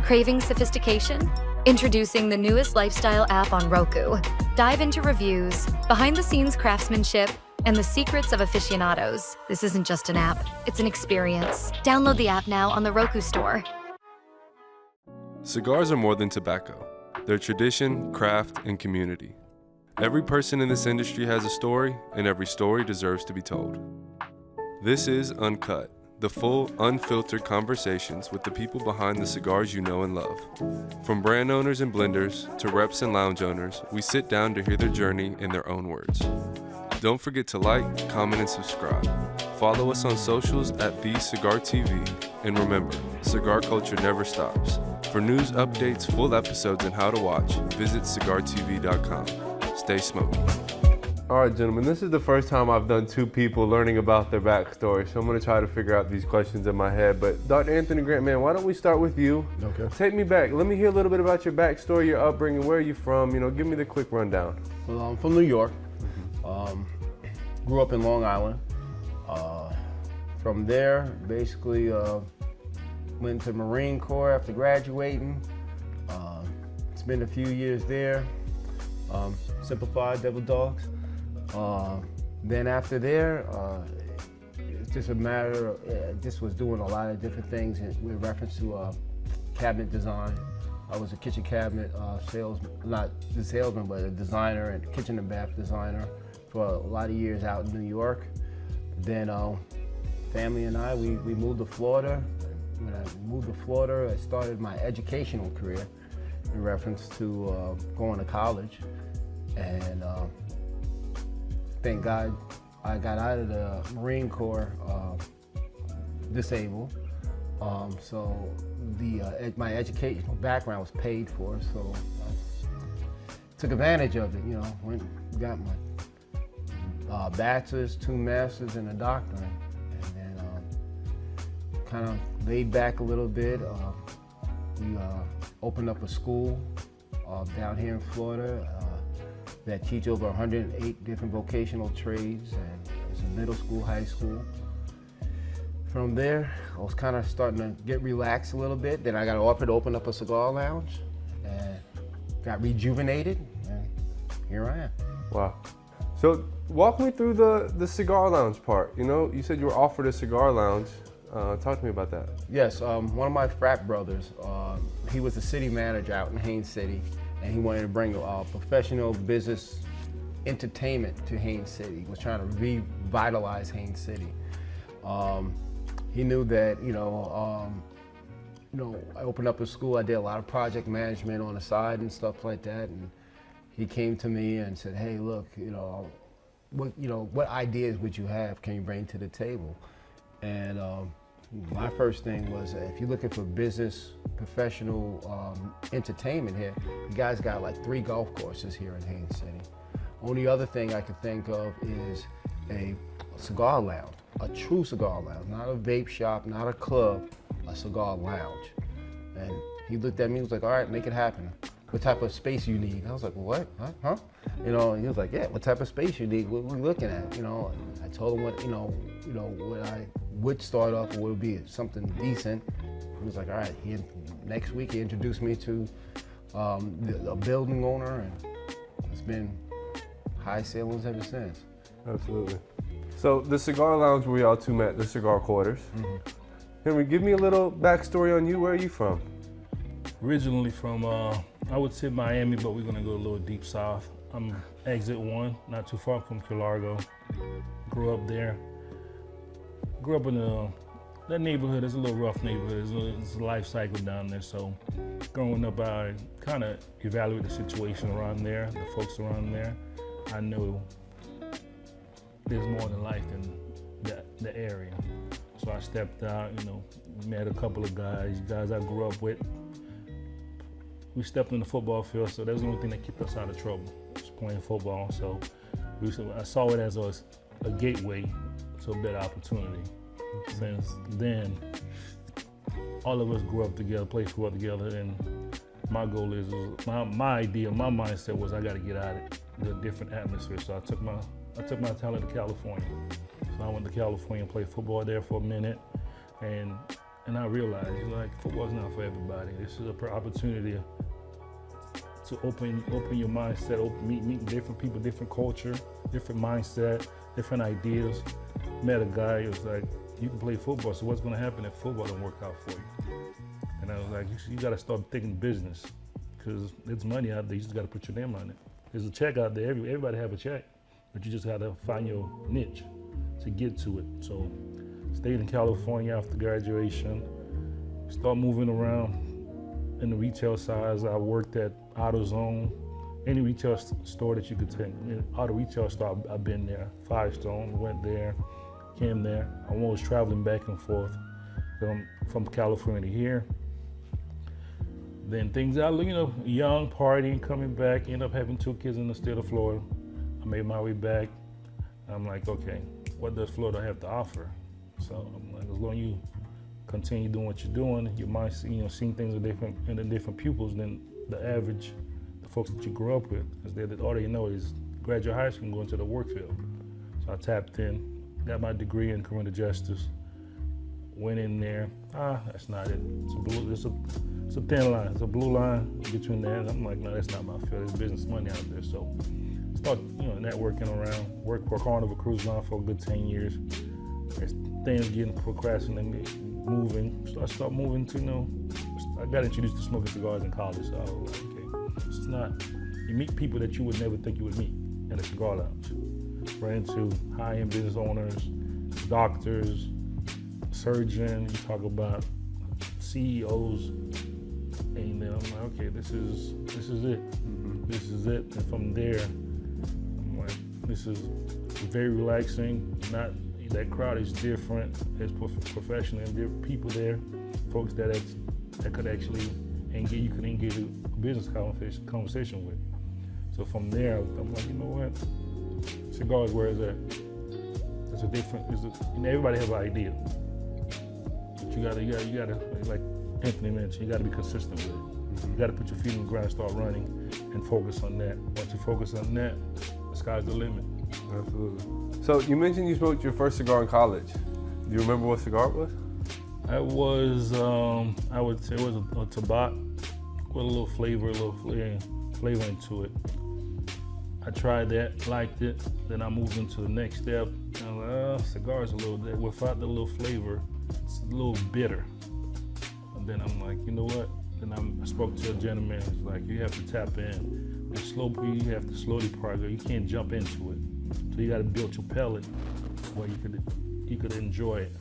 Craving sophistication? Introducing the newest lifestyle app on Roku. Dive into reviews, behind-the-scenes craftsmanship, and the secrets of aficionados. This isn't just an app, it's an experience. Download the app now on the Roku store. Cigars are more than tobacco. They're tradition, craft, and community. Every person in this industry has a story, and every story deserves to be told. This is Uncut, the full, unfiltered conversations with the people behind the cigars you know and love. From brand owners and blenders to reps and lounge owners, we sit down to hear their journey in their own words. Don't forget to like, comment, and subscribe. Follow us on socials at CigarTV. And remember, cigar culture never stops. For news, updates, full episodes, and how to watch, visit CigarTV.com. Stay smoky. All right, gentlemen, this is the first time I've done two people learning about their backstory, so I'm going to try to figure out these questions in my head. But Dr. Anthony Grant, man, why don't we start with you? Okay. Take me back. Let me hear a little bit about your backstory, your upbringing, where are you from? Give me the quick rundown. Well, I'm from New York. Grew up in Long Island. From there, basically went to Marine Corps after graduating. Spent a few years there. Simplified Devil Dogs. Then after there, it's just a matter of, just was doing a lot of different things with reference to cabinet design. I was a kitchen cabinet salesman, not the salesman, but a designer and kitchen and bath designer for a lot of years out in New York. Then family and I, we moved to Florida. When I moved to Florida, I started my educational career in reference to going to college. And thank God I got out of the Marine Corps disabled. So my educational background was paid for, so I took advantage of it. Went got my bachelor's, 2 masters, and a doctorate, and then kind of laid back a little bit. We opened up a school down here in Florida that teach over 108 different vocational trades, and it's a middle school, high school. From there, I was kind of starting to get relaxed a little bit. Then I got offered to open up a cigar lounge and got rejuvenated, and here I am. Wow. So walk me through the cigar lounge part. You said you were offered a cigar lounge. Talk to me about that. Yes, one of my frat brothers, he was the city manager out in Haines City, and he wanted to bring professional business entertainment to Haines City. He was trying to revitalize Haines City. He knew that, I opened up a school. I did a lot of project management on the side and stuff like that. And he came to me and said, "Hey, look, what ideas would you have? Can you bring to the table?" And my first thing was, if you're looking for business, professional entertainment here, you guys got like 3 golf courses here in Haines City. Only other thing I could think of is a cigar lounge, a true cigar lounge, not a vape shop, not a club, a cigar lounge. And he looked at me and was like, "All right, make it happen. What type of space you need?" I was like, "What? Huh?" And he was like, "Yeah, what type of space you need? What are we looking at?" And I told him what I would start off with would be something decent. He was like, "All right." Next week he introduced me to a building owner, and it's been high ceilings ever since. Absolutely. So the cigar lounge where we all two met, the Cigar Quarters. Mm-hmm. Henry, give me a little backstory on you. Where are you from? Originally from, I would say Miami, but we're gonna go a little deep south. I'm exit 1, not too far from Key Largo. Grew up there. Grew up in that neighborhood. It's a little rough neighborhood. It's a life cycle down there. So growing up, I kind of evaluated the situation around there, the folks around there. I knew there's more than life than the area. So I stepped out, met a couple of guys I grew up with. We stepped in the football field, so that's the only thing that kept us out of trouble, was playing football. So I saw it as a gateway to a better opportunity. Since then, all of us grew up together, played football together, and my goal is, my idea, my mindset was I got to get out of the different atmosphere. So I took my talent to California. So I went to California and played football there for a minute, and And I realized, like, football's not for everybody. This is an opportunity to open your mindset, meet different people, different culture, different mindset, different ideas. Met a guy who was like, you can play football, so what's gonna happen if football don't work out for you? And I was like, you gotta start thinking business, because there's money out there, you just gotta put your name on it. There's a check out there, everybody have a check, but you just gotta find your niche to get to it. So stayed in California after graduation, start moving around in the retail side. I worked at AutoZone, any retail store that you could take. Auto retail store, I've been there. Firestone, went there, came there. I'm always traveling back and forth from California to here. Then things out, young, partying, coming back, ended up having 2 kids in the state of Florida. I made my way back. I'm like, okay, what does Florida have to offer? So I'm like, as long as you continue doing what you're doing, you might see, seeing things in the different pupils than the average, the folks that you grew up with, because all they know is graduate high school and go into the work field. So I tapped in, got my degree in criminal justice, went in there. That's not it. It's a thin line. It's a blue line between there. And I'm like, no, that's not my field. There's business money out there. So start, networking around. Worked for Carnival Cruise Line for a good 10 years. There's things getting procrastinated, moving. So I start moving to, I got introduced to smoking cigars in college. So I was like, okay, it's not, you meet people that you would never think you would meet in a cigar lounge. Ran into high-end business owners, doctors, surgeons, you talk about CEOs, and then I'm like, okay, this is it. Mm-hmm. This is it. And from there, I'm like, this is very relaxing. That crowd is different. There's professional and different people there, folks that could actually engage. You could engage a business conversation with. So from there, I'm like, you know what? Cigars, where is that? It's a different. Everybody has an idea. But you gotta, like Anthony mentioned, you gotta be consistent with it. Mm-hmm. You gotta put your feet on the ground, start running, and focus on that. Once you focus on that, the sky's the limit. Absolutely. So you mentioned you smoked your first cigar in college. Do you remember what cigar it was? I would say it was a Tabac with a little flavor into it. I tried that, liked it, then I moved into the next step. And I'm like, cigars a little bit, without the little flavor, it's a little bitter. And then I'm like, you know what? Then I spoke to a gentleman, he's like, you have to tap in. You have to slowly progress, you can't jump into it. So you gotta build your palate where you could enjoy it.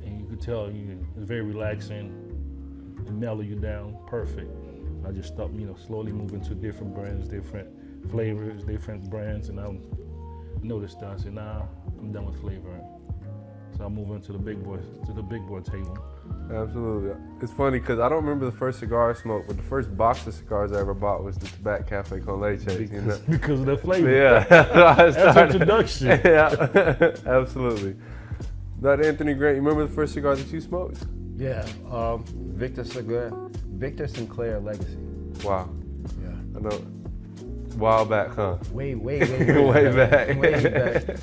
And you could tell it's very relaxing, it mellow you down, perfect. I just stopped, slowly moving to different brands, different flavors, different brands, and I noticed that I said, nah, I'm done with flavoring. So I moved into the big boy table. Absolutely. It's funny because I don't remember the first cigar I smoked, but the first box of cigars I ever bought was the Tobacco Cafe con Leche. Because of the flavor. Yeah. That's introduction. Yeah, absolutely. That Anthony Grant, you remember the first cigar that you smoked? Yeah, Victor Sinclair Legacy. Wow. Yeah. I know. While back, huh? Way way back. back. Way back.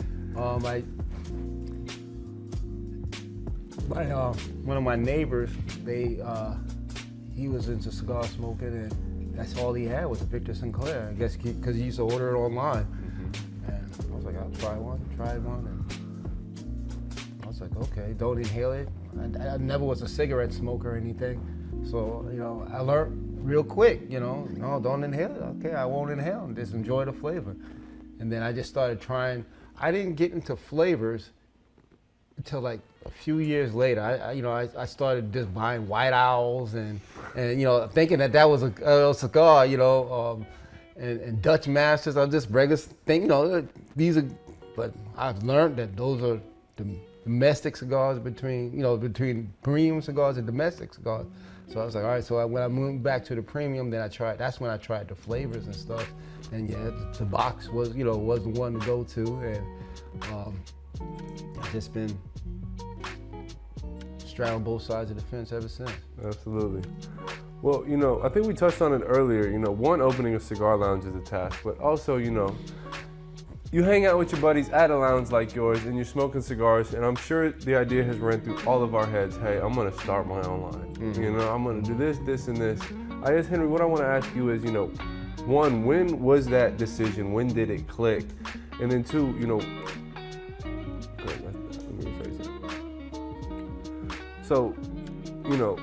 One of my neighbors, he was into cigar smoking, and that's all he had was a Victor Sinclair. I guess because he used to order it online. Mm-hmm. And I was like, I'll try one, and I was like, okay, don't inhale it. I never was a cigarette smoker or anything, so I learned real quick, no, don't inhale it. Okay, I won't inhale and just enjoy the flavor. And then I just started trying. I didn't get into flavors until like a few years later. I started just buying White Owls and thinking that was a cigar, and Dutch Masters are just regular thing, these are, but I've learned that those are the domestic cigars between premium cigars and domestic cigars. So I was like, all right, so when I moved back to the premium, that's when I tried the flavors and stuff. And yeah, the box was the one to go to. And I've just been straddling both sides of the fence ever since. Absolutely. Well, I think we touched on it earlier. One, opening a cigar lounge is a task, but also, you hang out with your buddies at a lounge like yours and you're smoking cigars, and I'm sure the idea has ran through all of our heads, hey, I'm gonna start my own line. You know, I'm gonna do this, this, and this. I guess, Henry, what I wanna ask you is, you know, one, when was that decision? When did it click? And then two, you know, let me rephrase that. So, you know,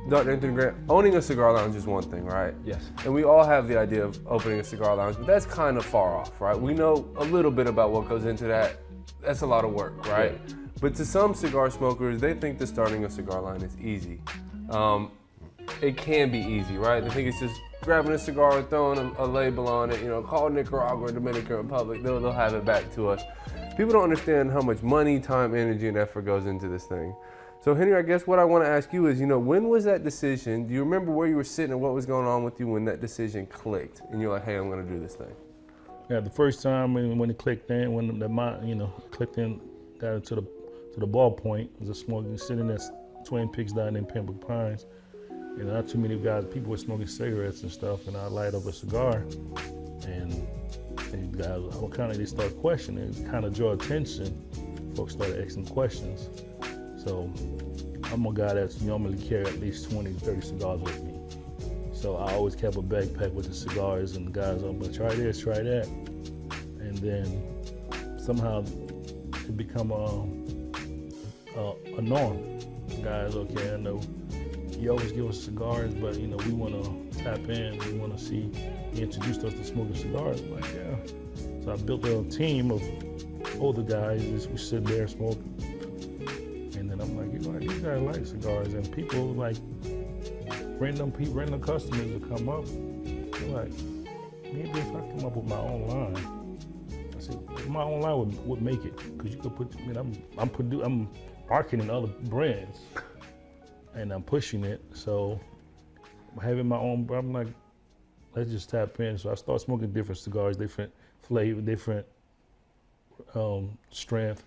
Dr. Anthony Grant, owning a cigar lounge is one thing, right? Yes. And we all have the idea of opening a cigar lounge, but that's kind of far off, right? We know a little bit about what goes into that. That's a lot of work, right? Yeah. But to some cigar smokers, they think that starting a cigar line is easy. It can be easy, right? They think it's just grabbing a cigar and throwing a label on it, you know, call Nicaragua or Dominican Republic, they'll have it back to us. People don't understand how much money, time, energy, and effort goes into this thing. So Henry, I guess what I want to ask you is, you know, when was that decision? Do you remember where you were sitting and what was going on with you when that decision clicked and you're like, hey, I'm going to do this thing? Yeah, the first time when it clicked in, when clicked in, got into the ball point, was a smoking sitting at Twin Peaks down in Tampa Pines. You know, not too many people were smoking cigarettes and stuff, and I light up a cigar, and guys, they start questioning, it kind of drew attention. Folks started asking questions. So I'm a guy that's normally carry at least 20, 30 cigars with me. So I always kept a backpack with the cigars, and the guys, I'm gonna try this, try that. And then somehow it become a norm. Guys, okay, I know you always give us cigars, but you know, we wanna tap in, we wanna see, you introduced us to smoking cigars. I'm like, yeah. So I built a team of older guys, we sit there smoking. And then I'm like, you know, these guys like cigars, and people like random customers will come up. They're like, maybe if I come up with my own line, I said, my own line would make it, because you could put. I mean, I'm marketing other brands, and I'm pushing it. So having my own, I'm like, let's just tap in. So I start smoking different cigars, different flavor, different strength,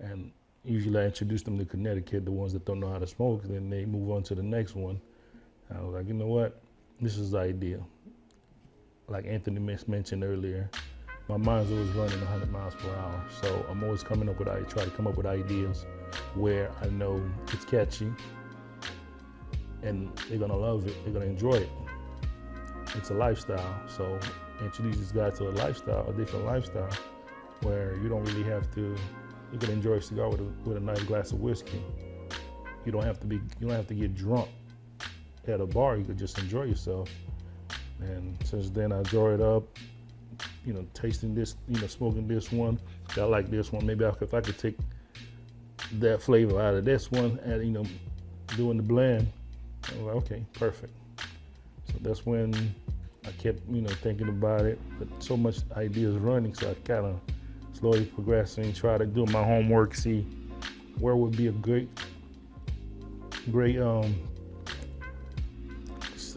and usually I introduce them to Connecticut, the ones that don't know how to smoke, and then they move on to the next one. I was like, you know what? This is the idea. Like Anthony mentioned earlier, my mind's always running 100 miles per hour. So I'm always try to come up with ideas where I know it's catchy and they're gonna love it, they're gonna enjoy it. It's a lifestyle. So introduce this guy to a different lifestyle, where you don't really have to. You can enjoy a cigar with a nice glass of whiskey. You don't have to get drunk at a bar. You could just enjoy yourself. And since then, I enjoy it up. You know, tasting this, you know, smoking this one. I like this one. Maybe if I could take that flavor out of this one, and you know, doing the blend, I was like, okay, perfect. So that's when I kept, you know, thinking about it. But so much ideas running, so I kind of slowly progressing, try to do my homework, see where would be a great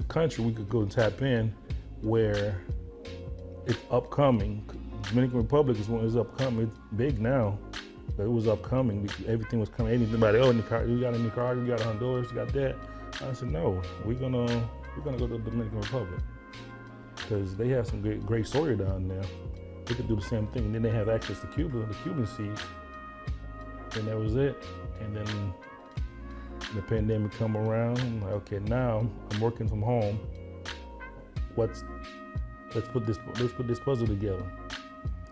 country we could go tap in, where it's upcoming. Dominican Republic is upcoming. It's big now, but it was upcoming. Everything was coming. Anybody, oh, Nicaragua, you got a Nicaragua, you got a Honduras, you got that. I said, no, we're gonna go to the Dominican Republic, because they have some great soya down there. They could do the same thing. And then they have access to Cuba, the Cuban seeds. And that was it. And then the pandemic come around. I'm like, okay, now I'm working from home. Let's put this puzzle together.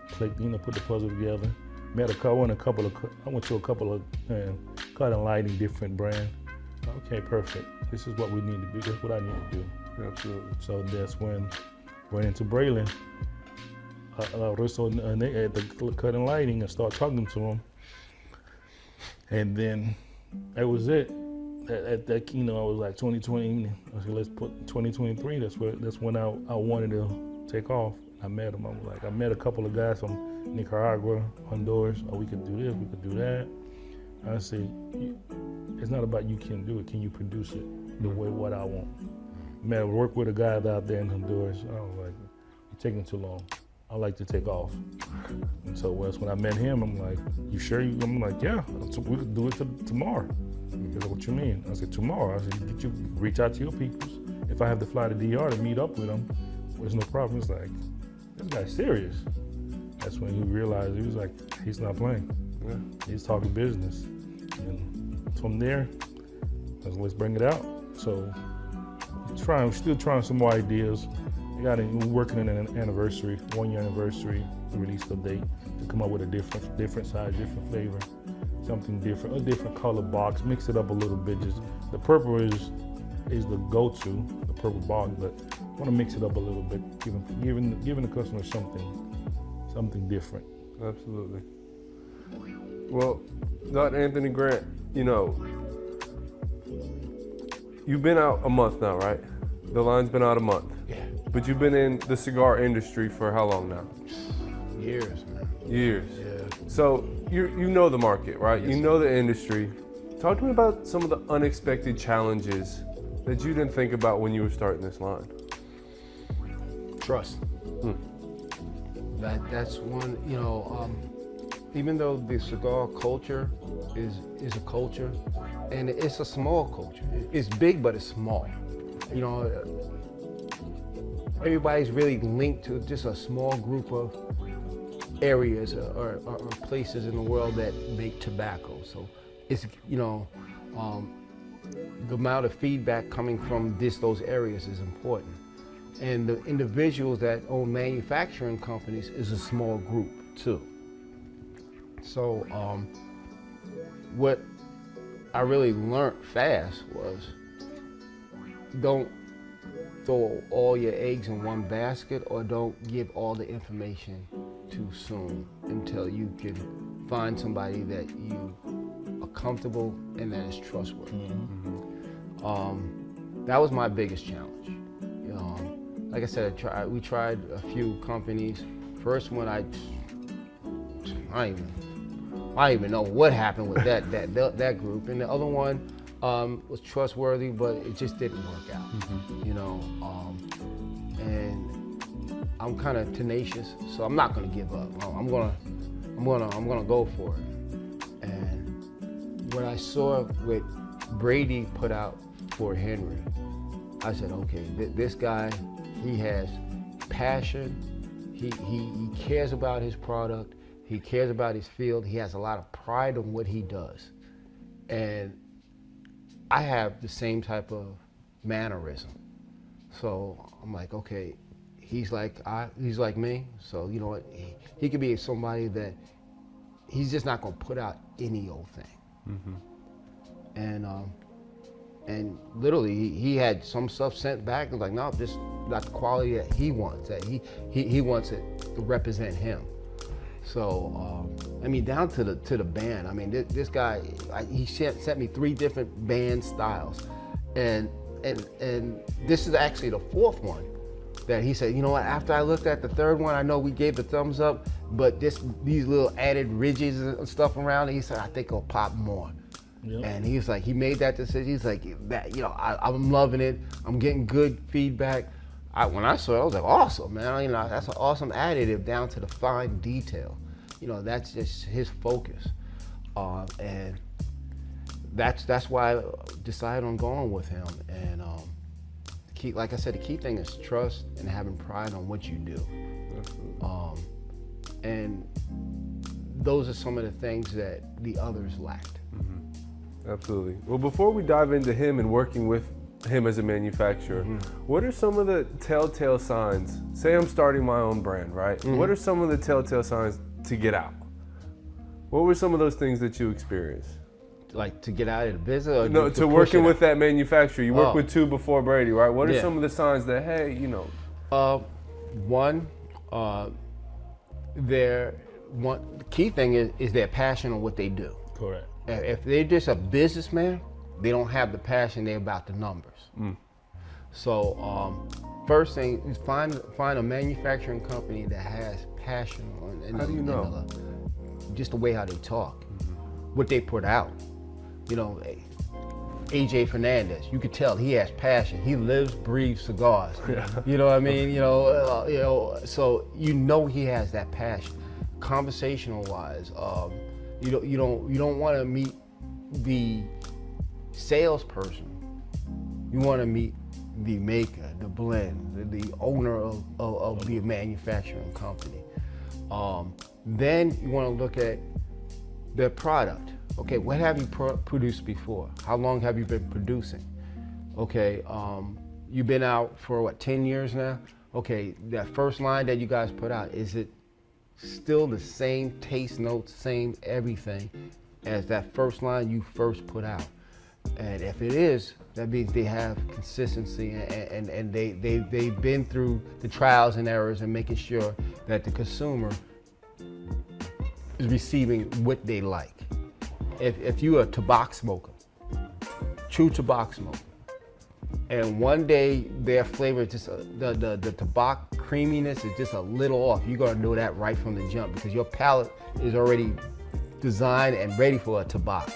Put the puzzle together. I went to a couple of cut and lighting different brands. Okay, perfect. This is what we need to do. That's what I need to do. Absolutely. So that's when went into Braylon. At the cut and lighting, and start talking to them, and then that was it. That you know, I was like 2020. I said, let's put 2023. That's when I wanted to take off. I met them. I met a couple of guys from Nicaragua, Honduras. Oh, we could do this, we could do that. I said, it's not about you can do it. Can you produce it the way what I want? I work with a guy out there in Honduras. I was like, you're taking too long. I like to take off. And so that's when I met him. I'm like, you sure? I'm like, yeah, we could do it tomorrow. He said, what you mean? I said, tomorrow. I said, did you reach out to your peoples? If I have to fly to DR to meet up with them, there's no problem. It's like, this guy's serious. That's when he realized, he was like, he's not playing. Yeah. He's talking business. And from there, let's bring it out. So we're still trying some more ideas. We're working on an anniversary, 1 year anniversary, release the date to come up with a different size, different flavor, something different, a different color box, mix it up a little bit. Just the purple is the go-to, the purple box, but I want to mix it up a little bit, giving the customer something different. Absolutely. Well, Dr. Anthony Grant, you know, you've been out a month now, right? The line's been out a month. Yeah. But you've been in the cigar industry for how long now? Years, man. Years. Yeah. So you know the market, right? Yes, you know the industry. Talk to me about some of the unexpected challenges that you didn't think about when you were starting this line. Trust. That's one, you know, even though the cigar culture is a culture, and it's a small culture. It's big, but it's small. You know, everybody's really linked to just a small group of areas or places in the world that make tobacco. So it's, you know, the amount of feedback coming from those areas is important. And the individuals that own manufacturing companies is a small group too. So what I really learned fast was, don't throw all your eggs in one basket, or don't give all the information too soon until you can find somebody that you are comfortable and that is trustworthy. That was my biggest challenge. Like I said, we tried a few companies. First one, I don't even know what happened with that group. And the other one was trustworthy, but it just didn't work out. You know, and I'm kind of tenacious, so I'm not gonna give up. I'm gonna go for it. And what I saw what Brady put out for Henry, I said, okay, this guy, he has passion. He cares about his product. He cares about his field. He has a lot of pride on what he does. And I have the same type of mannerism. So I'm like, okay, he's like me. So you know what? He could be somebody that he's just not gonna put out any old thing. And literally, he had some stuff sent back and like, no, this not the quality that he wants. That he wants it to represent him. So I mean, down to the band. I mean, this guy, he sent me 3 different band styles, and this is actually the 4th one that he said, you know what? After I looked at the 3rd one, I know we gave the thumbs up, but these little added ridges and stuff around it, he said, I think it'll pop more. Yep. And he was like, he made that decision. He's like, that, you know, I'm loving it. I'm getting good feedback. When I saw it, I was like, awesome, man. You know, that's an awesome additive down to the fine detail. You know, that's just his focus. And that's why I decided on going with him. And like I said, the key thing is trust and having pride on what you do. And those are some of the things that the others lacked. Absolutely. Well, before we dive into him and working with him as a manufacturer, what are some of the telltale signs? Say I'm starting my own brand, right? What are some of the telltale signs to get out? What were some of those things that you experienced? Like to get out of the business? Or no, to working with that manufacturer. You worked with 2 before Brady, right? What are some of the signs that, hey, you know? One, the key thing is their passion on what they do. Correct. If they're just a businessman, they don't have the passion, they're about the numbers. So first thing is find a manufacturing company that has passion on. How do you know? Just the way how they talk, what they put out. You know, AJ Fernandez, you could tell he has passion. He lives, breathes cigars. You know what I mean? You know, so you know he has that passion. Conversational wise, you don't want to meet the salesperson. You want to meet the maker, the blend, the owner of the manufacturing company. Then you want to look at the product. Okay, what have you produced before? How long have you been producing? Okay, you've been out for what, 10 years now? Okay, that first line that you guys put out, is it still the same taste notes, same everything as that first line you first put out? And if it is, that means they have consistency and they've been through the trials and errors and making sure that the consumer is receiving what they like. If you're a tobacco smoker, true tobacco smoker, and one day their flavor is just the tobacco creaminess is just a little off, you're gonna know that right from the jump because your palate is already designed and ready for a tobacco.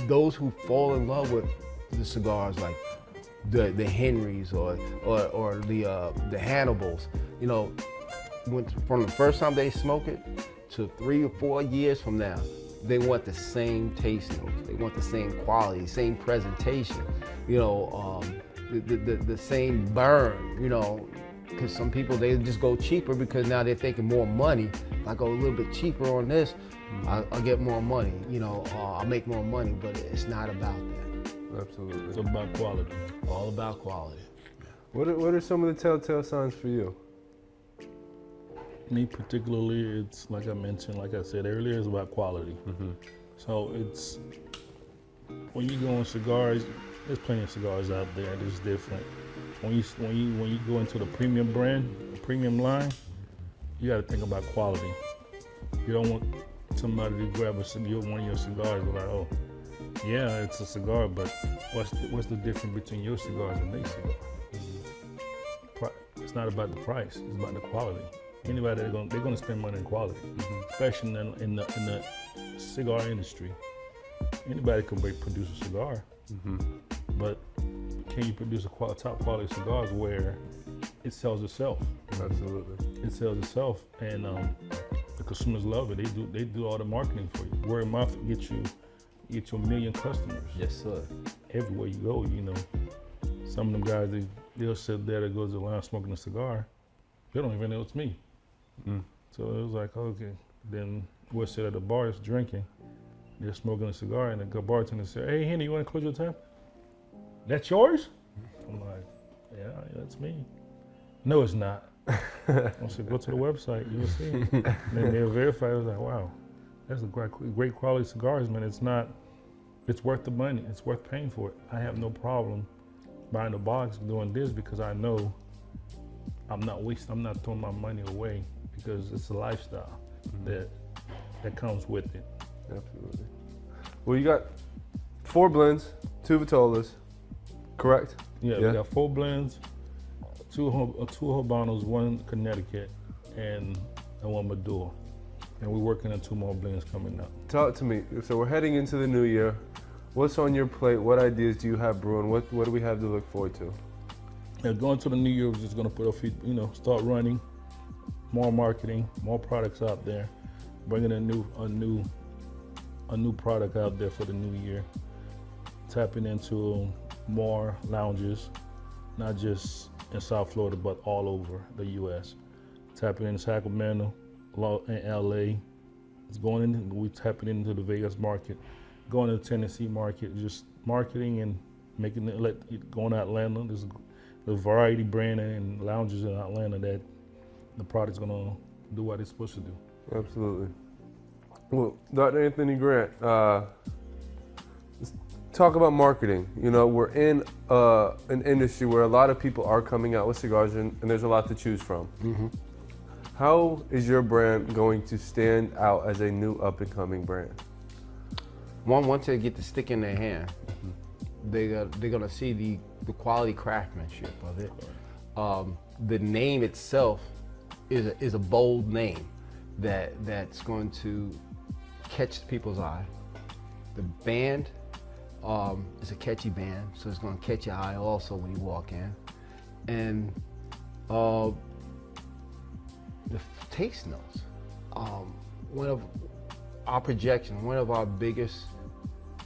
Those who fall in love with the cigars like the Henrys or the Hannibals, you know, from the first time they smoke it to 3 or 4 years from now, they want the same taste notes, they want the same quality, same presentation, you know, the same burn, you know, because some people, they just go cheaper because now they're thinking more money. If I go a little bit cheaper on this, I'll get more money, you know, I'll make more money, but it's not about that. Absolutely. It's about quality. All about quality. What are some of the telltale signs for you? Me particularly, it's like I mentioned, like I said earlier, it's about quality. Mm-hmm. So it's, when you go on cigars, there's plenty of cigars out there that's different. When you go into the premium brand, the premium line, you got to think about quality. You don't want somebody to grab one of your cigars and be like, oh, yeah, it's a cigar, but what's the difference between your cigars and their cigar? It's not about the price; it's about the quality. Anybody they're gonna spend money on quality, especially in the cigar industry. Anybody can produce a cigar, but can you produce top quality cigars where it sells itself? Absolutely. It sells itself, and the consumers love it. They do all the marketing for you. Word of mouth get you a million customers. Yes, sir. Everywhere you go, you know. Some of them guys, they'll sit there that goes to the lounge smoking a cigar. They don't even know it's me. So it was like, okay. Then we'll sit at the bars drinking. They're smoking a cigar, and the bartender said, "Hey, Henry, you want to close your tab? That's yours?" I'm like, "Yeah, that's me." No, it's not. I said, "Go to the website, you'll see." And then they'll verify. I was like, "Wow, that's a great quality cigars, man. It's worth the money. It's worth paying for it. I have no problem buying the box doing this because I know I'm not throwing my money away because it's a lifestyle that comes with it." Absolutely. Well, you got 4 blends, 2 Vitolas, correct? Yeah, we got 4 blends, 2 Habanos, 1 Connecticut, and 1 Maduro. And we're working on 2 more blends coming up. Talk to me. So we're heading into the new year. What's on your plate? What ideas do you have brewing? What do we have to look forward to? Yeah, going to the new year, we're just gonna put our feet, start running, more marketing, more products out there, bringing a new product out there for the new year, tapping into more lounges, not just in South Florida, but all over the U.S. Tapping in Sacramento, in L.A. We're tapping into the Vegas market, going to the Tennessee market, just marketing and making it, going to Atlanta. There's a variety brand and lounges in Atlanta that the product's gonna do what it's supposed to do. Absolutely. Well, Dr. Anthony Grant, let's talk about marketing. You know, we're in an industry where a lot of people are coming out with cigars and there's a lot to choose from. How is your brand going to stand out as a new up-and-coming brand? Once they get the stick in their hand, they're gonna see the quality craftsmanship of it. The name itself is a bold name that's going to catch people's eye. The band is a catchy band, so it's going to catch your eye also when you walk in. And the taste notes. One of our projections, one of our biggest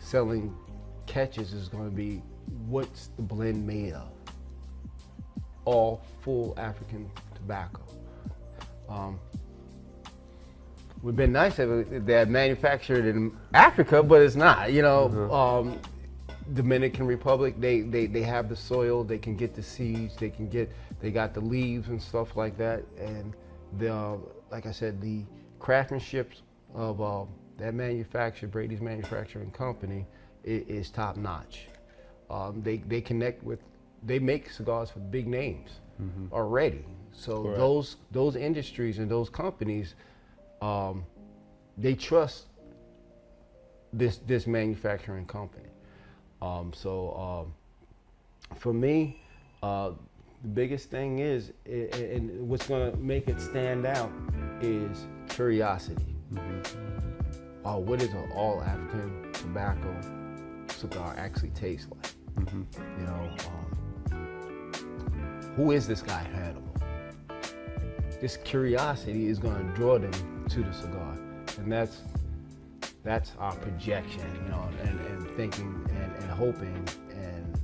selling catches is going to be, what's the blend made of? All full African tobacco. would have been nice if they had manufactured in Africa, but it's not. You know, Dominican Republic, they have the soil, they can get the seeds, they got the leaves and stuff like that, and like I said, the craftsmanship of that Brady's Manufacturing Company is top notch. They make cigars for big names already. So Correct. those industries and those companies, they trust this manufacturing company. For me, the biggest thing is, and what's gonna make it stand out is curiosity. What does an all African tobacco cigar actually taste like? You know, who is this guy Hannibal? This curiosity is gonna draw them to the cigar, and that's our projection, you know, and thinking and hoping and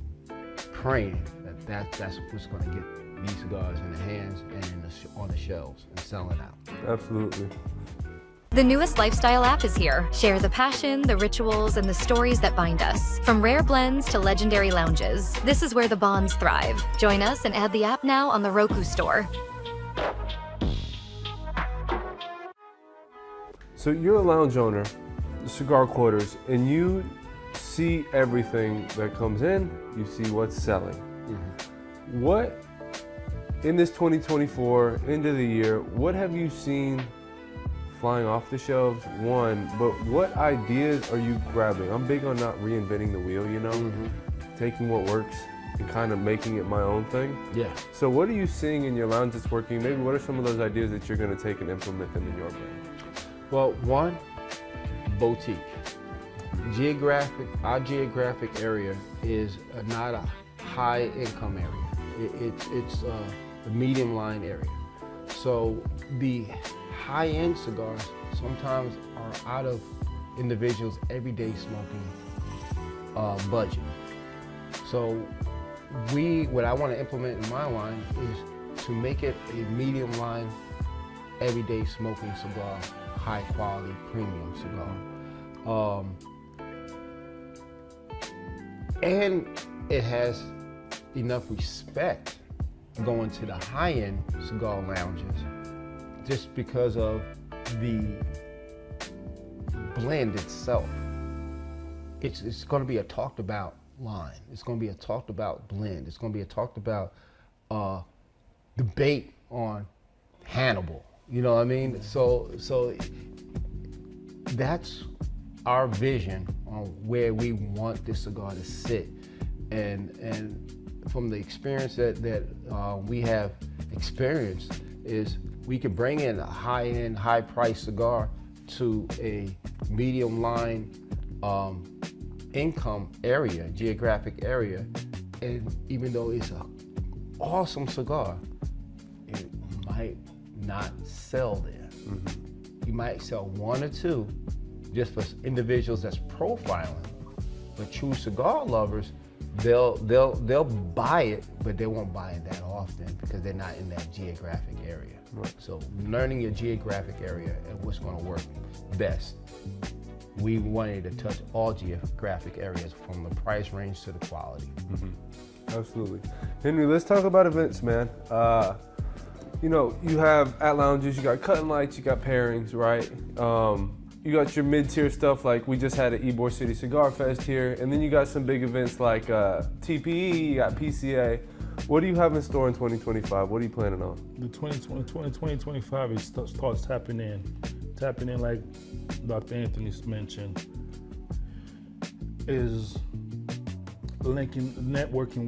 praying that's what's going to get these cigars in the hands and on the shelves and selling out. Absolutely. The newest lifestyle app is here. Share the passion, the rituals, and the stories that bind us. From rare blends to legendary lounges, this is where the bonds thrive. Join us and add the app now on the Roku store. So you're a lounge owner, cigar quarters, and you see everything that comes in, you see what's selling. What, in this 2024, end of the year, what have you seen flying off the shelves? One, but what ideas are you grabbing? I'm big on not reinventing the wheel, you know? Taking what works and kind of making it my own thing. Yeah. So what are you seeing in your lounge that's working? Maybe what are some of those ideas that you're going to take and implement them in your brand? Well, one, boutique. Our geographic area is not a high income area. It's a medium line area. So the high end cigars sometimes are out of individuals' everyday smoking budget. So what I want to implement in my line is to make it a medium line, everyday smoking cigar, high quality premium cigar. And it has enough respect going to the high-end cigar lounges just because of the blend itself. It's going to be a talked about line. It's going to be a talked about blend. It's going to be a talked about debate on Hannibal. You know what I mean? So that's our vision on where we want this cigar to sit, and from the experience that we have experienced is we can bring in a high-end, high-priced cigar to a medium line income area, geographic area, and even though it's an awesome cigar, it might not sell there. You might sell one or two just for individuals that's profiling, but true cigar lovers, they'll buy it, but they won't buy it that often because they're not in that geographic area. Right. So learning your geographic area and what's going to work best. We wanted to touch all geographic areas from the price range to the quality. Absolutely. Henry, let's talk about events, man. You know, you have at lounges, you got cutting lights, you got pairings, right? You got your mid-tier stuff like we just had at Ybor City Cigar Fest here, and then you got some big events like TPE, you got PCA. What do you have in store in 2025? What are you planning on? The 2025 it starts tapping in like Dr. Anthony's mentioned, is networking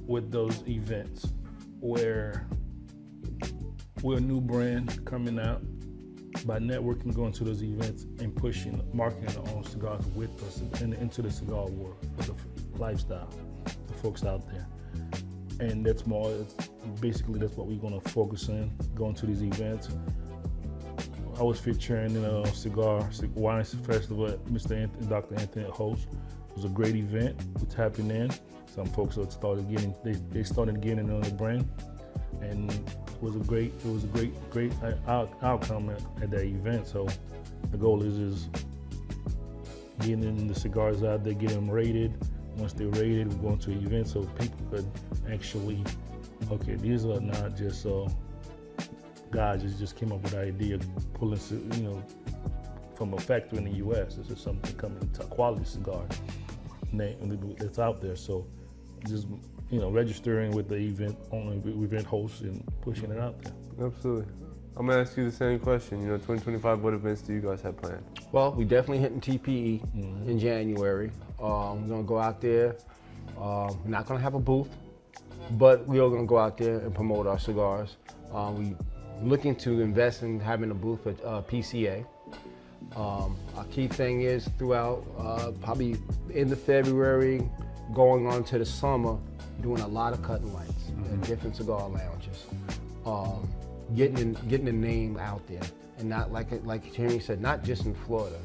with those events where we're a new brand coming out. By networking, going to those events and pushing, marketing our own cigars with us into the cigar world, for the lifestyle, the folks out there. And that's basically that's what we're gonna focus on, going to these events. I was featuring in a cigar wine festival at Dr. Anthony host. It was a great event. We're tapping in. Some folks started getting on the brand. and it was a great outcome at that event. So the goal is getting the cigars out there, getting them rated. Once they're rated, we're going to an event so people could actually, okay, these are not just guys just came up with the idea of pulling, from a factory in the U.S. This is something coming to quality cigar that's out there. So just registering with the event hosts and pushing it out there. Absolutely. I'm gonna ask you the same question. 2025, what events do you guys have planned? Well, we definitely hitting TPE in January. We're gonna go out there. We're not gonna have a booth, but we are gonna go out there and promote our cigars. We looking to invest in having a booth at PCA. Our key thing is throughout probably end of February, going on to the summer, doing a lot of cutting lights at different cigar lounges. Getting the name out there, and not like Henry said, not just in Florida.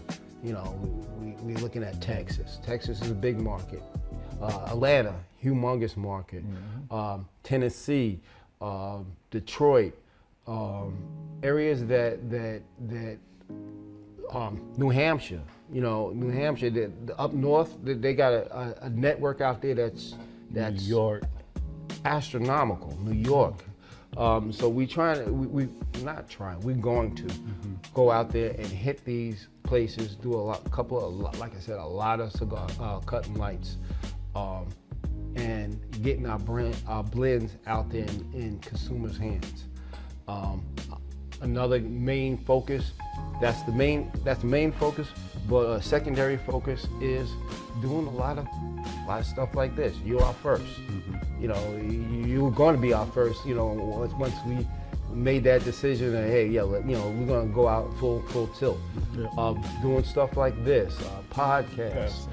We're looking at Texas. Texas is a big market. Atlanta, humongous market. Tennessee, Detroit, areas that New Hampshire. New Hampshire, up north, they got a network out there that's New York, astronomical. New York. So we're going to go out there and hit these places, do a lot of cigar cutting lights, and getting our blends out there in consumers' hands. Another main focus, that's the main focus, but a secondary focus is doing a lot of stuff like this. You're our first. You were going to be our first. Once we made that decision, that hey, we're going to go out full tilt. Doing stuff like this, podcasts,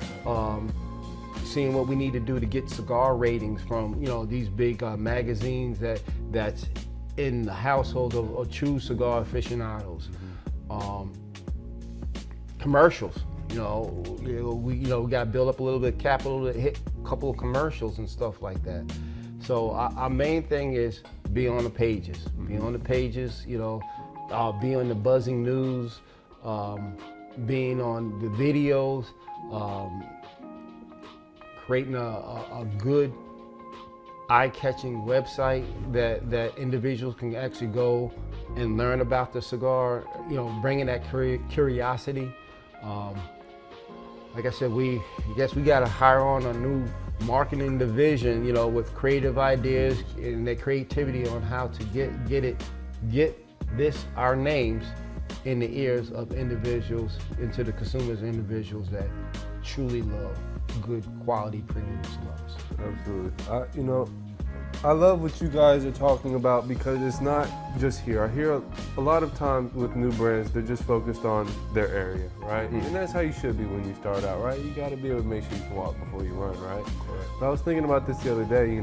seeing what we need to do to get cigar ratings from these big magazines that's in the household of true cigar aficionados. Commercials. We got to build up a little bit of capital to hit a couple of commercials and stuff like that. So our main thing is be on the pages. Be on the pages, be on the buzzing news, being on the videos, creating a good eye-catching website that individuals can actually go and learn about the cigar, bringing that curiosity. Like I said, we got to hire on a new marketing division, with creative ideas and their creativity on how to get our names in the ears of individuals, into the consumers, individuals that truly love good quality premium cigars. Absolutely. I love what you guys are talking about because it's not just here. I hear a lot of times with new brands, they're just focused on their area, right? And that's how you should be when you start out, right? You got to be able to make sure you can walk before you run, right? But I was thinking about this the other day,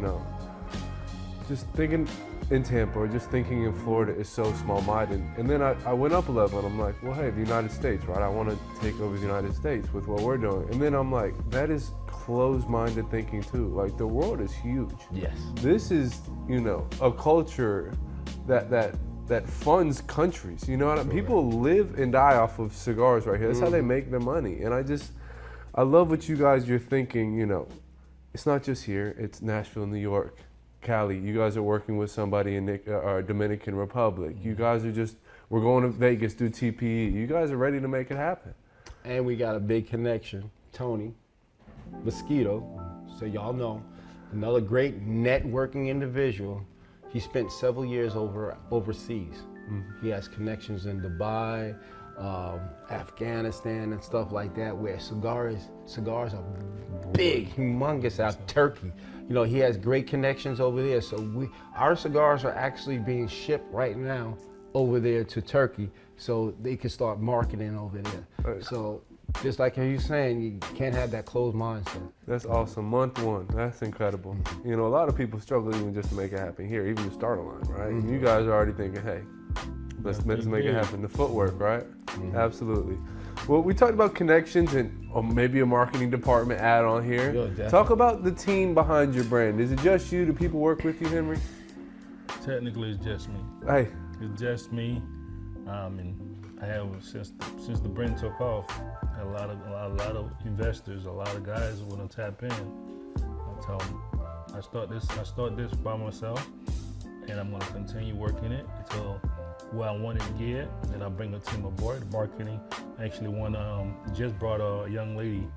just thinking in Tampa or just thinking in Florida is so small-minded. And then I went up a level and I'm like, well, hey, the United States, right? I want to take over the United States with what we're doing. And then I'm like, that is closed-minded thinking too. Like, the world is huge. Yes. This is, a culture that funds countries. People live and die off of cigars right here. That's how they make their money. And I love what you're thinking. It's not just here. It's Nashville, New York, Cali. You guys are working with somebody in Dominican Republic. You guys are we're going to Vegas, do TPE. You guys are ready to make it happen. And we got a big connection, Tony Mosquito, so y'all know, another great networking individual. He spent several years overseas. He has connections in Dubai, Afghanistan and stuff like that, where cigars are big, humongous out. Turkey, he has great connections over there. So our cigars are actually being shipped right now over there to Turkey, so they can start marketing over there. Right. So just like you're saying, you can't have that closed mindset. That's awesome. Month one, that's incredible. A lot of people struggle even just to make it happen here, even to start a line, right? And you guys are already thinking, hey, let's make it happen. The footwork, right? Absolutely. Well, we talked about connections and maybe a marketing department add on here. Yeah, Talk about the team behind your brand. Is it just you? Do people work with you, Henry? Technically, it's just me. Hey, It's just me, and I have since the brand took off, a lot of investors, a lot of guys want to tap in. I tell them, I start this by myself, and I'm going to continue working it until where I want it to get. Then I bring a team aboard. Marketing actually just brought a young lady,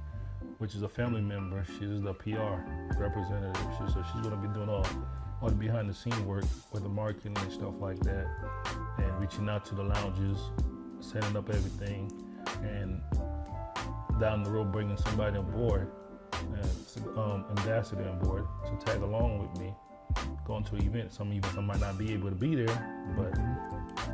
which is a family member. She's the PR representative. So she's going to be doing all the behind the scene work with the marketing and stuff like that, and reaching out to the lounges, setting up everything, and down the road bringing somebody on board, ambassador on board to tag along with me, going to events. Some events I might not be able to be there, but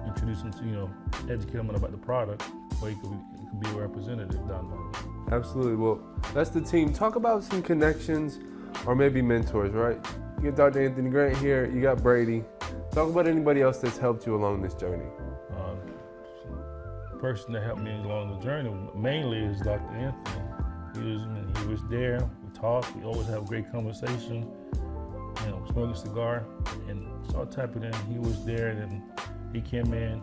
introduce them to, educate them about the product, or it could be a representative down the road. absolutely. Well, that's the team. Talk about some connections or maybe mentors, right? You got Dr. Anthony Grant here, you got Brady. Talk about anybody else that's helped you along this journey. The person that helped me along the journey mainly is Dr. Anthony. He was there, we talked, we always have a great conversation, smoking a cigar, and started tapping in. He was there, and then he came in,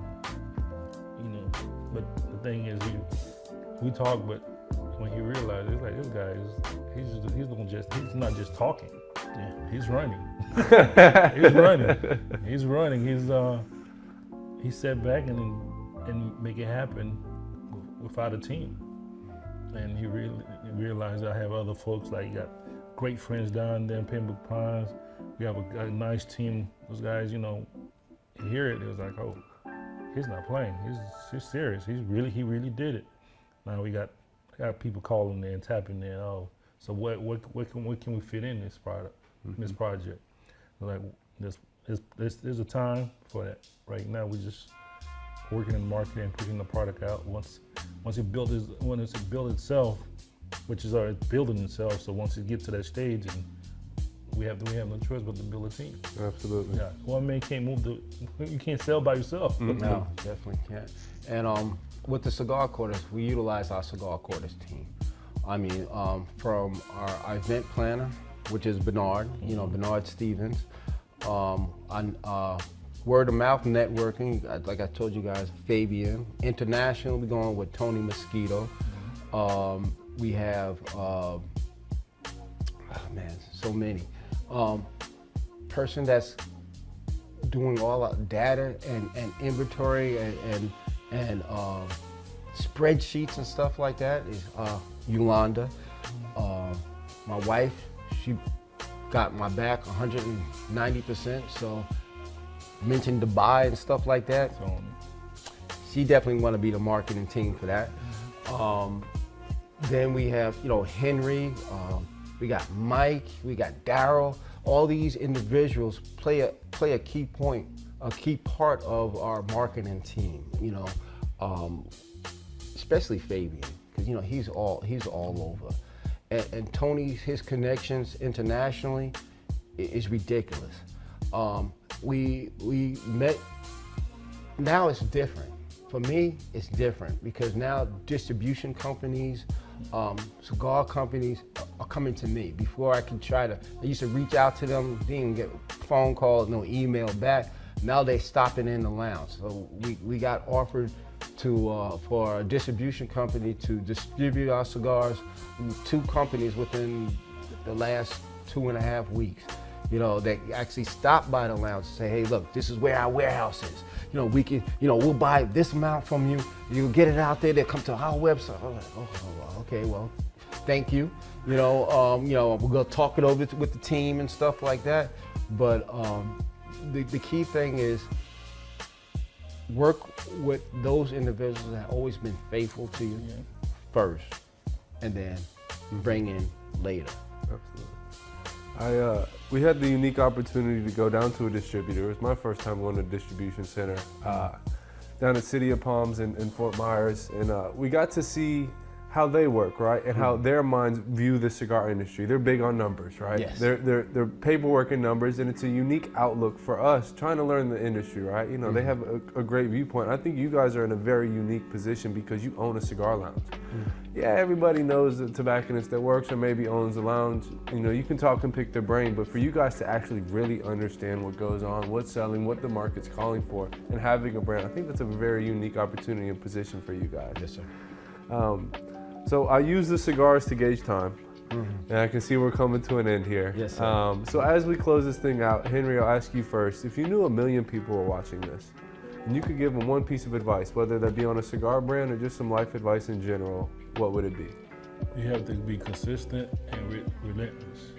but the thing is, we talked, but when he realized, it's like, this guy he's not just talking. Yeah, he's running. He's running. He sat back and make it happen without a team. And he really realized I have other folks, like, got great friends down there in Pembroke Pines. We have a nice team. Those guys, hear it. It was like, oh, he's not playing. He's serious. He really did it. Now I got people calling there and tapping there. Oh, so what can we fit in this product, this project? Like, there's a time for that. Right now, we're just working in marketing and putting the product out. Once it built itself, which is already building itself. So once it gets to that stage, and we have no choice but to build a team. Absolutely. Yeah, one man can't you can't sell by yourself. No, definitely can't. And with the cigar quarters, we utilize our cigar quarters team. I mean, from our event planner, which is Bernard, Bernard Stevens, word of mouth networking, like I told you guys, Fabian. International, we're going with Tony Mosquito. We have, so many. Person that's doing all our data and inventory and spreadsheets and stuff like that is Yolanda. My wife, she got my back 190%, so mentioned Dubai and stuff like that. So she definitely want to be the marketing team for that. Then we have, Henry, we got Mike, we got Daryl. All these individuals play a key part of our marketing team. Especially Fabian, because he's all over. And Tony's, his connections internationally is ridiculous. We met. Now it's different. For me, it's different because now distribution companies, cigar companies are coming to me. Before I used to reach out to them, didn't get phone calls, no email back. Now they stopping in the lounge. So we got offered for a distribution company to distribute our cigars, 2 companies within the last 2.5 weeks. They actually stopped by the lounge and say, hey, look, this is where our warehouse is. We can, we'll buy this amount from you. You'll get it out there. They'll come to our website. I was like, oh, okay, well, thank you. We're gonna talk it over with the team and stuff like that. But the key thing is work with those individuals that have always been faithful to you first, and then bring in later. Absolutely. We had the unique opportunity to go down to a distributor. It was my first time going to a distribution center down at City of Palms in Fort Myers, and we got to see how they work, right? And how their minds view the cigar industry. They're big on numbers, right? Yes. They're paperwork and numbers, and it's a unique outlook for us trying to learn the industry, right? You know, they have a great viewpoint. I think you guys are in a very unique position because you own a cigar lounge. Yeah, everybody knows the tobacconist that works or maybe owns a lounge. You know, you can talk and pick their brain, but for you guys to actually really understand what goes on, what's selling, what the market's calling for, and having a brand, I think that's a very unique opportunity and position for you guys. Yes, sir. So I use the cigars to gauge time, and I can see we're coming to an end here. Yes, sir. So as we close this thing out, Henry, I'll ask you first. If you knew 1 million people were watching this, and you could give them one piece of advice, whether that be on a cigar brand or just some life advice in general, what would it be? You have to be consistent and relentless.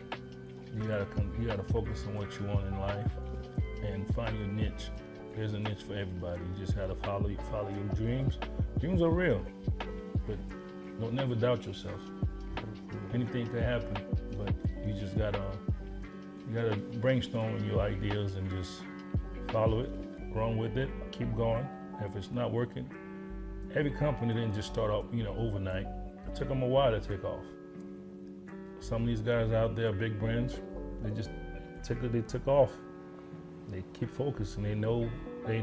You gotta focus on what you want in life and find your niche. There's a niche for everybody. You just gotta follow your dreams. Dreams are real, but don't never doubt yourself. Anything can happen, but you just gotta brainstorm your ideas and just follow it, run with it, keep going. If it's not working, every company didn't just start off, overnight. It took them a while to take off. Some of these guys out there, big brands, they took off. They keep focusing. They know they're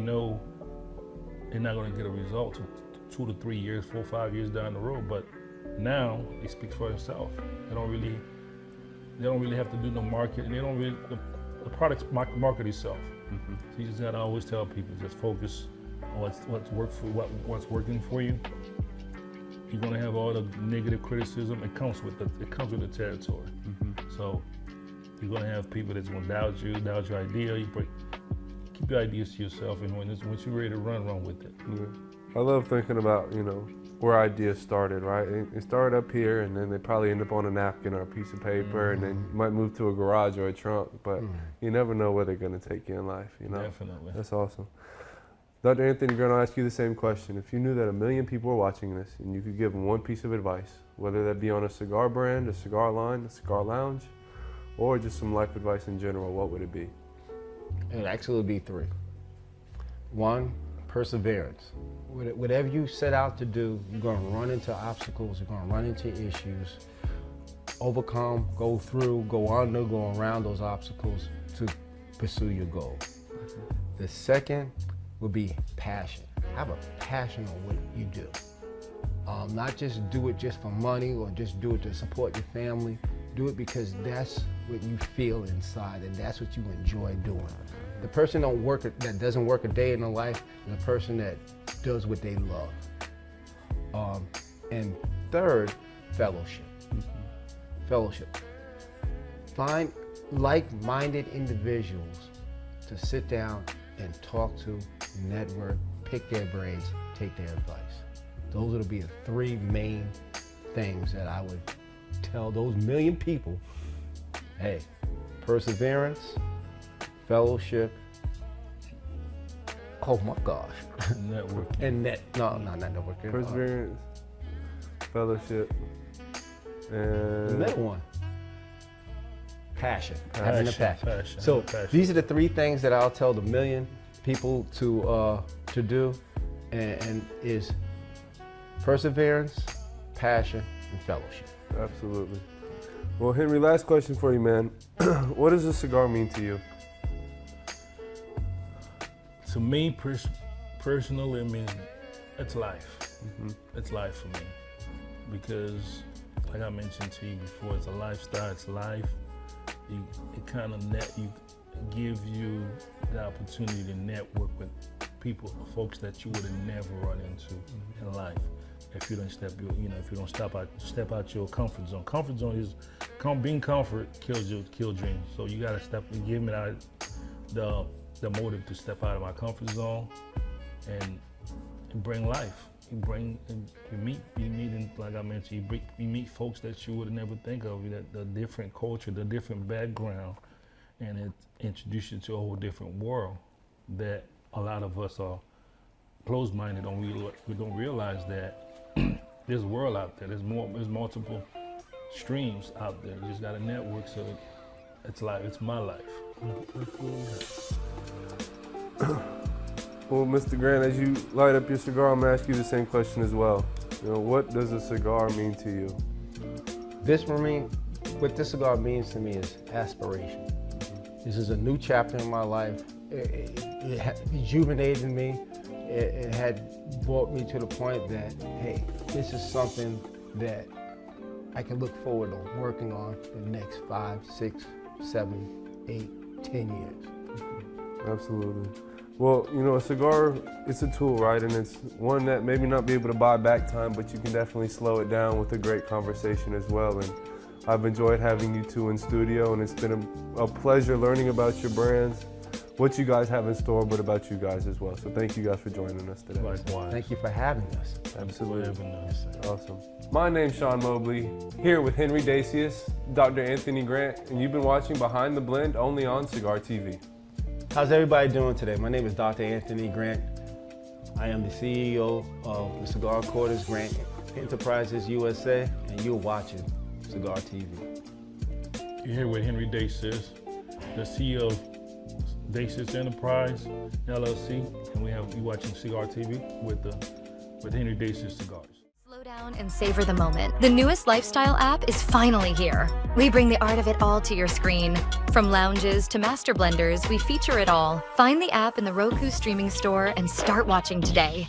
not gonna get a result 2 to 3 years, 4 or 5 years down the road, but now it speaks for itself. They don't really have to do no market, and the products market itself. So you just gotta always tell people, just focus on what's working for you. You're gonna have all the negative criticism. It comes with the territory. So you're gonna have people that's gonna doubt your idea. Keep your ideas to yourself, and once you're ready to run with it. I love thinking about, where ideas started, right? It started up here, and then they probably end up on a napkin or a piece of paper, and then you might move to a garage or a trunk, but you never know where they're gonna take you in life, Definitely. That's awesome. Dr. Anthony, I'm gonna ask you the same question. If you knew that 1 million people were watching this, and you could give them one piece of advice, whether that be on a cigar brand, a cigar line, a cigar lounge, or just some life advice in general, what would it be? It actually would be 3. 1, perseverance. Whatever you set out to do, you're going to run into obstacles, you're going to run into issues, overcome, go through, go under, go around those obstacles to pursue your goal. The second would be passion. Have a passion on what you do. Not just do it just for money or just do it to support your family. Do it because that's what you feel inside and that's what you enjoy doing. The person that doesn't work a day in their life is a person that does what they love. And third, fellowship. Fellowship. Find like-minded individuals to sit down and talk to, network, pick their brains, take their advice. Those would be the 3 main things that I would tell those 1 million people. Hey, perseverance, fellowship, oh my gosh. Networking. And not networking. Perseverance, fellowship, The and middle one, passion. Having a passion. Passion. So Passion. these are the 3 things that I'll tell the 1 million people to do, and is perseverance, passion, and fellowship. absolutely. Well, Henry, last question for you, man. What does a cigar mean to you? To me, personally, I mean, it's life. It's life for me. Because, like I mentioned to you before, it's a lifestyle, it's life. It kind of gives you the opportunity to network with people, folks that you would have never run into in life if you don't step out your comfort zone. Comfort zone is being comfort kills dreams. So you gotta give me the motive to step out of my comfort zone and bring life. You meet, like I mentioned, you meet folks that you would never think of, the different culture, the different background, and it introduces you to a whole different world that a lot of us are closed-minded. We don't realize that there's a world out there. There's multiple streams out there. You just got to network. So it's my life. Well, Mr. Grant, as you light up your cigar, I'm gonna ask you the same question as well. You know, what does a cigar mean to you? What this cigar means to me is aspiration. This is a new chapter in my life. It had rejuvenated me. It had brought me to the point that, hey, this is something that I can look forward to working on for the next 5, 6, 7, 8, 10 years. Absolutely. Well, you know, a cigar, it's a tool, right? And it's one that maybe not be able to buy back time, but you can definitely slow it down with a great conversation as well. And I've enjoyed having you two in studio, and it's been a pleasure learning about your brands, what you guys have in store, but about you guys as well. So thank you guys for joining us today. Likewise. Thank you for having us. Absolutely. Having us. Awesome. My name's Sean Mobley, here with Henry Daceus, Dr. Anthony Grant, and you've been watching Behind the Blend only on CigarTV. How's everybody doing today? My name is Dr. Anthony Grant. I am the CEO of the Cigar Quarters Grant Enterprises USA, and you're watching Cigar TV. You're here with Henry Daceus, the CEO of Daceus Enterprise LLC, and you're watching Cigar TV with Henry Daceus Cigars. Slow down and savor the moment. The newest lifestyle app is finally here. We bring the art of it all to your screen. From lounges to master blenders, we feature it all. Find the app in the Roku streaming store and start watching today.